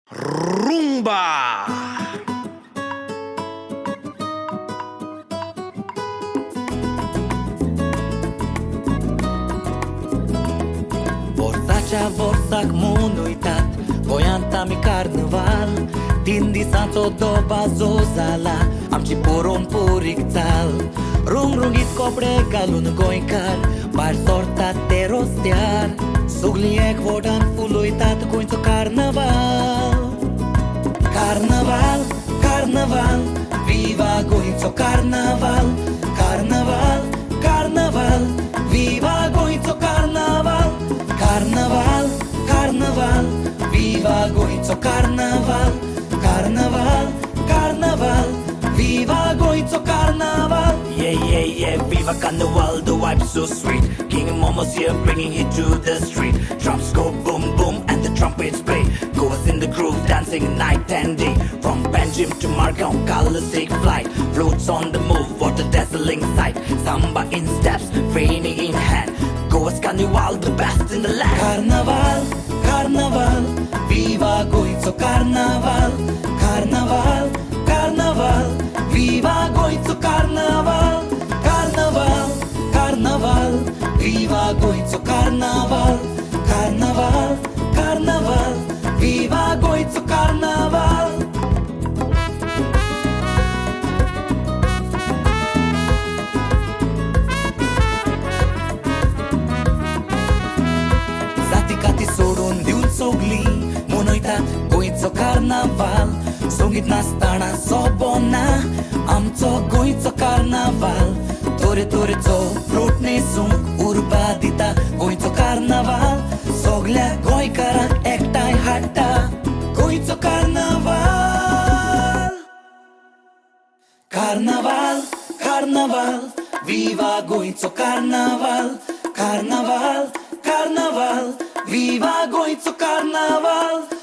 Rumba! Vorsacia vorsak mund uitat, Goianta mi carnaval. Tindi sanco doba zozala, Amci poron purik cal. Rung-rungit कपडे घालून गोंयकार भायर सरतात ते रस्त्यार. सगळीं एकवटान फुलयतात गोंयचो कार्नावाल. कार्नावाल, कार्नावाल, विवा गोंयचो कार्नावाल. कार्नावाल, कार्नावाल, विवा गोंयचो कार्नावाल. कार्नावाल, कार्नावाल, विवा गोंयचो कार्नावाल. Carnaval, carnaval, viva goinzo carnaval. Yeah, viva carnaval, the vibe's so sweet. King Momo's here bringing it to the street. Drums go boom boom and the trumpets play. Goers in the groove dancing night and day. From Benjim to Margam, colors take flight. Floats on the move, what a dazzling sight. Samba in steps, raining in hand. Goers carnival, the best in the land. Carnaval, carnaval, viva goinzo carnaval. Carnaval, carnaval, viva goinzo carnaval. Carnaval, carnaval, viva goinzo carnaval. Carnaval, carnaval, viva goinzo carnaval. जाती सोडून दिवन सगळीं मनयतात गोंयचो कार्नावाल. संगीत नाचतना सोबना आमचो गोंयचो कार्नावाल. तोरे तोरेचो फ्रूट न्हेसूंक उर्बा दिता गोंयचो कार्नावाल. सगळ्या गोंयकारांक एकठांय हाडटा गोंयचो कार्नावाल. कार्नावाल, कार्नावाल, विवा गोंयचो कार्नावाल. कार्नावाल, कार्नावाल, viva goinzo carnaval.